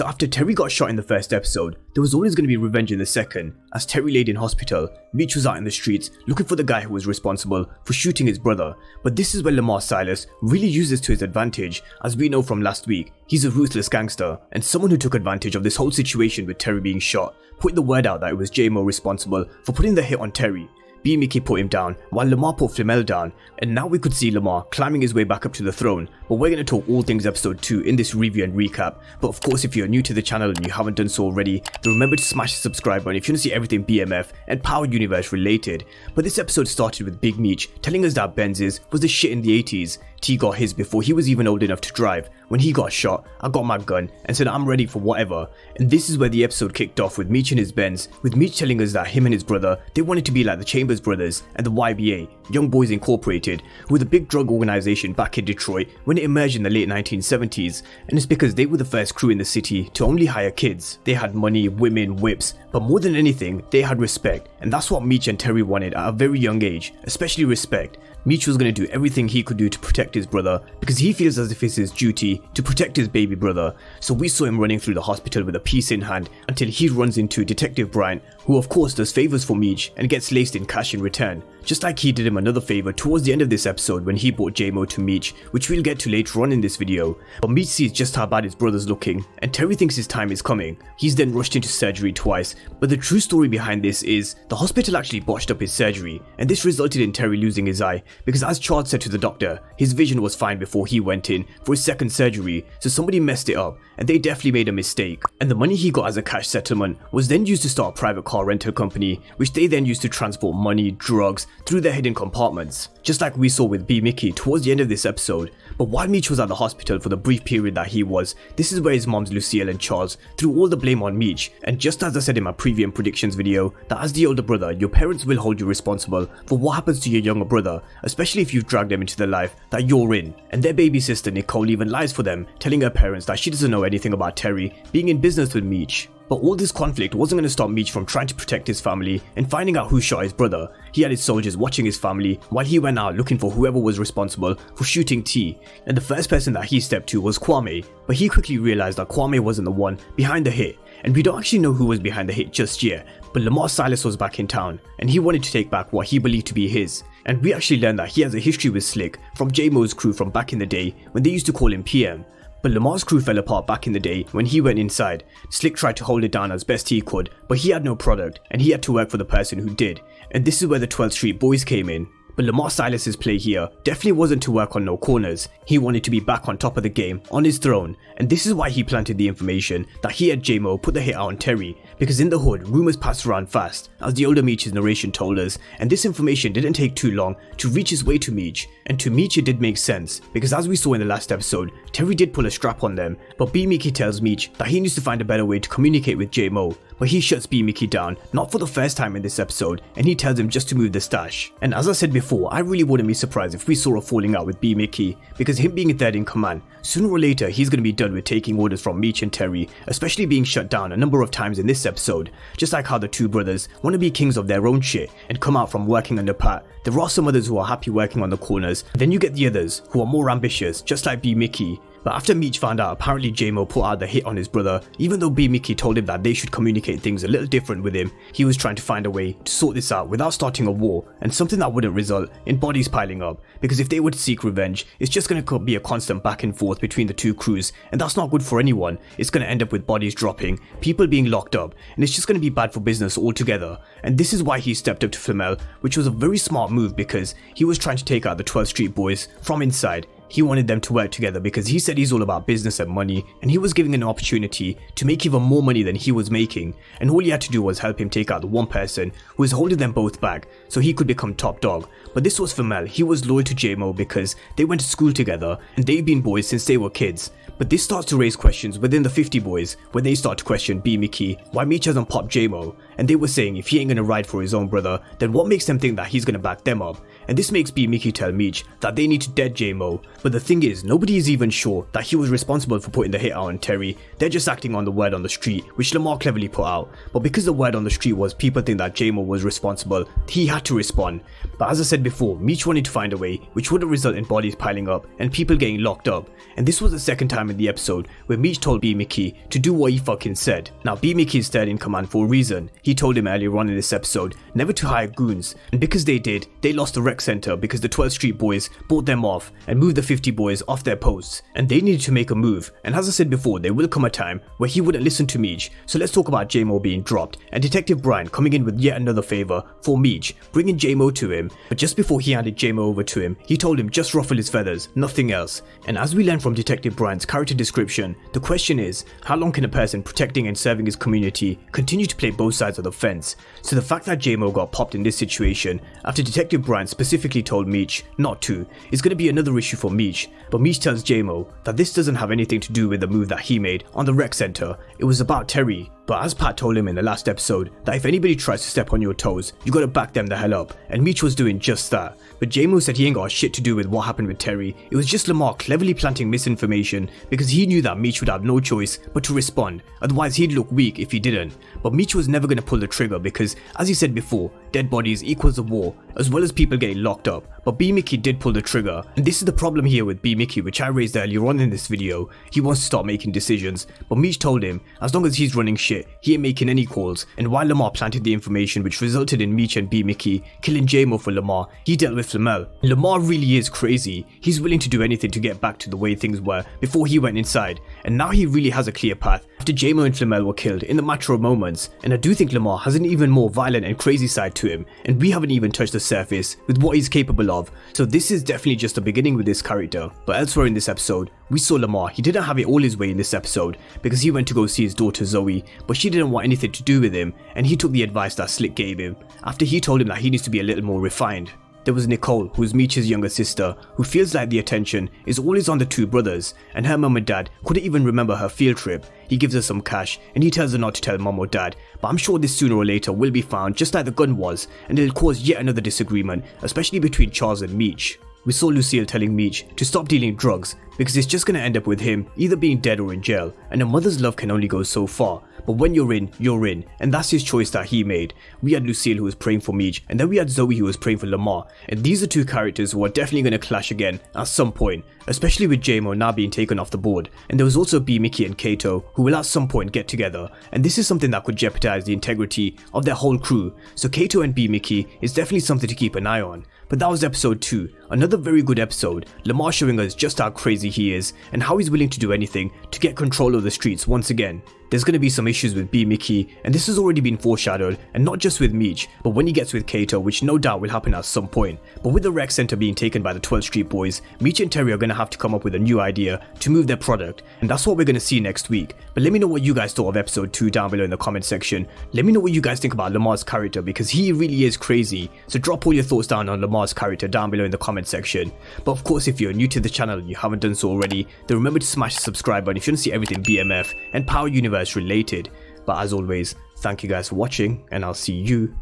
So after Terry got shot in the first episode, there was always going to be revenge in the second. As Terry laid in hospital, Meech was out in the streets looking for the guy who was responsible for shooting his brother. But this is where Lamar Silus really uses to his advantage. As we know from last week, he's a ruthless gangster and someone who took advantage of this whole situation with Terry being shot, putting the word out that it was J-Mo responsible for putting the hit on Terry. BMF put him down, while Lamar put Filmel down, and now we could see Lamar climbing his way back up to the throne. But we're going to talk all things episode 2 in this review and recap. But of course, if you're new to the channel and you haven't done so already, then remember to smash the subscribe button if you want to see everything BMF and Power Universe related. But this episode started with Big Meech telling us that Benz's was the shit in the 80s. T got his before he was even old enough to drive. When he got shot, I got my gun and said I'm ready for whatever. And this is where the episode kicked off with Meech and his Benz, with Meech telling us that him and his brother, they wanted to be like the Chambers brothers and the YBA, Young Boys Incorporated, who were the big drug organization back in Detroit when it emerged in the late 1970s. And it's because they were the first crew in the city to only hire kids. They had money, women, whips, but more than anything, they had respect. And that's what Meech and Terry wanted at a very young age, especially respect. Meech was going to do everything he could do to protect his brother because he feels as if it's his duty to protect his baby brother. So we saw him running through the hospital with a piece in hand until he runs into Detective Bryant, who of course does favors for Meech and gets laced in cash in return. Just like he did him another favor towards the end of this episode when he brought J-Mo to Meech, which we'll get to later on in this video. But Meech sees just how bad his brother's looking and Terry thinks his time is coming. He's then rushed into surgery twice, but the true story behind this is the hospital actually botched up his surgery, and this resulted in Terry losing his eye because, as Charles said to the doctor, his vision was fine before he went in for his second surgery, so somebody messed it up and they definitely made a mistake. And the money he got as a cash settlement was then used to start a private car rental company, which they then used to transport money, drugs through their hidden compartments, just like we saw with BMF towards the end of this episode. But while Meech was at the hospital for the brief period that he was, this is where his moms Lucille and Charles threw all the blame on Meech. And just as I said in my preview and predictions video, that as the older brother, your parents will hold you responsible for what happens to your younger brother, especially if you've dragged them into the life that you're in. And their baby sister Nicole even lies for them, telling her parents that she doesn't know anything about Terry being in business with Meech. But all this conflict wasn't going to stop Meech from trying to protect his family and finding out who shot his brother. He had his soldiers watching his family while he went out looking for whoever was responsible for shooting T. And the first person that he stepped to was Kwame, but he quickly realized that Kwame wasn't the one behind the hit. And we don't actually know who was behind the hit just yet, but Lamar Silus was back in town and he wanted to take back what he believed to be his. And we actually learned that he has a history with Slick from J-Mo's crew from back in the day when they used to call him PM. But Lamar's crew fell apart back in the day when he went inside. Slick tried to hold it down as best he could, but he had no product and he had to work for the person who did. And this is where the 12th Street Boys came in. But Lamar Silus's play here definitely wasn't to work on no corners. He wanted to be back on top of the game, on his throne, and this is why he planted the information that he had J-Mo put the hit out on Terry, because in the hood, rumors passed around fast, as the older Meech's narration told us, and this information didn't take too long to reach his way to Meech. And to Meech it did make sense, because as we saw in the last episode, Terry did pull a strap on them, but BMF tells Meech that he needs to find a better way to communicate with J-Mo. But he shuts BMF down, not for the first time in this episode, and he tells him just to move the stash. And as I said before, I really wouldn't be surprised if we saw a falling out with BMF, because him being third in command, sooner or later he's going to be done with taking orders from Meech and Terry, especially being shut down a number of times in this episode. Just like how the two brothers want to be kings of their own shit and come out from working under Pat, there are some others who are happy working on the corners. Then you get the others who are more ambitious, just like BMF. But after Meech found out apparently J-Mo put out the hit on his brother, even though BMF told him that they should communicate things a little different with him, he was trying to find a way to sort this out without starting a war, and something that wouldn't result in bodies piling up, because if they were to seek revenge, it's just going to be a constant back and forth between the two crews, and that's not good for anyone. It's going to end up with bodies dropping, people being locked up, and it's just going to be bad for business altogether. And this is why he stepped up to Filmel, which was a very smart move because he was trying to take out the 12th Street Boys from inside. He wanted them to work together because he said he's all about business and money, and he was giving an opportunity to make even more money than he was making, and all he had to do was help him take out the one person who was holding them both back so he could become top dog. But this was Filmel. He was loyal to J-Mo because they went to school together and they've been boys since they were kids. But this starts to raise questions within the 50 boys when they start to question BMF why Meech hasn't popped J-Mo. and they were saying if he ain't gonna ride for his own brother, then what makes them think that he's gonna back them up? And this makes BMF tell Meech that they need to dead J-Mo. But the thing is, nobody is even sure that he was responsible for putting the hit out on Terry. They're just acting on the word on the street, which Lamar cleverly put out. But because the word on the street was people think that J-Mo was responsible, he had to respond. But as I said before, Meech wanted to find a way which wouldn't result in bodies piling up and people getting locked up. And this was the second time in the episode where Meech told BMF to do what he fucking said. Now BMF is third in command for a reason. He told him earlier on in this episode never to hire goons, and because they did, they lost the rec center because the 12th Street boys bought them off and moved the 50 boys off their posts, and they needed to make a move. And as I said before, there will come a time where he wouldn't listen to Meech. So let's talk about J-Mo being dropped and Detective Brian coming in with yet another favor for Meech, bringing J-Mo to him. But just before he handed J-Mo over to him, he told him just ruffle his feathers, nothing else. And as we learn from Detective Brian's character description, the question is, how long can a person protecting and serving his community continue to play both sides of the fence? So the fact that J-Mo got popped in this situation after Detective Brian specifically told Meech not to is going to be another issue for Meech. But Meech tells J-Mo that this doesn't have anything to do with the move that he made on the rec center. It was about Terry. But as Pat told him in the last episode, that if anybody tries to step on your toes, you gotta back them the hell up, and Meech was doing just that. But J-Mo said he ain't got shit to do with what happened with Terry. It was just Lamar cleverly planting misinformation because he knew that Meech would have no choice but to respond, otherwise he'd look weak if he didn't. But Meech was never gonna pull the trigger because, as he said before, dead bodies equals a war, as well as people getting locked up. But BMF did pull the trigger, and this is the problem here with BMF, which I raised earlier on in this video. He wants to start making decisions, but Meech told him as long as he's running shit, he ain't making any calls. And while Lamar planted the information which resulted in Meech and BMF killing J-Mo for Lamar, he dealt with Filmel. Lamar really is crazy. He's willing to do anything to get back to the way things were before he went inside, and now he really has a clear path after J-Mo and Filmel were killed in a matter of moments. And I do think Lamar has an even more violent and crazy side to him, and we haven't even touched the surface with what he's capable of. So this is definitely just the beginning with this character. But elsewhere in this episode, we saw Lamar. He didn't have it all his way in this episode because he went to go see his daughter Zoe, but she didn't want anything to do with him, and he took the advice that Slick gave him after he told him that he needs to be a little more refined. There was Nicole, who's Meech's younger sister, who feels like the attention is always on the two brothers, and her mum and dad couldn't even remember her field trip. He gives her some cash, and he tells her not to tell mum or dad, but I'm sure this sooner or later will be found just like the gun was, and it'll cause yet another disagreement, especially between Charles and Meech. We saw Lucille telling Meech to stop dealing drugs because it's just going to end up with him either being dead or in jail, and a mother's love can only go so far. But when you're in, and that's his choice that he made. We had Lucille who was praying for Meech, and then we had Zoe who was praying for Lamar, and these are two characters who are definitely going to clash again at some point, especially with J-Mo now being taken off the board. And there was also BMF and Kato who will at some point get together, and this is something that could jeopardize the integrity of their whole crew. So Kato and BMF is definitely something to keep an eye on. But that was episode 2, another very good episode, Lamar showing us just how crazy he is and how he's willing to do anything to get control of the streets once again. There's going to be some issues with BMF, and this has already been foreshadowed, and not just with Meech, but when he gets with Kato, which no doubt will happen at some point. But with the rec center being taken by the 12th Street boys, Meech and Terry are going to have to come up with a new idea to move their product, and that's what we're going to see next week. But let me know what you guys thought of episode 2 down below in the comment section. Let me know what you guys think about Lamar's character, because he really is crazy. So drop all your thoughts down on Lamar's character down below in the comment section. But of course, if you're new to the channel and you haven't done so already, then remember to smash the subscribe button if you want to see everything BMF and Power Universe related. But as always, thank you guys for watching, and I'll see you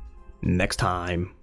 next time.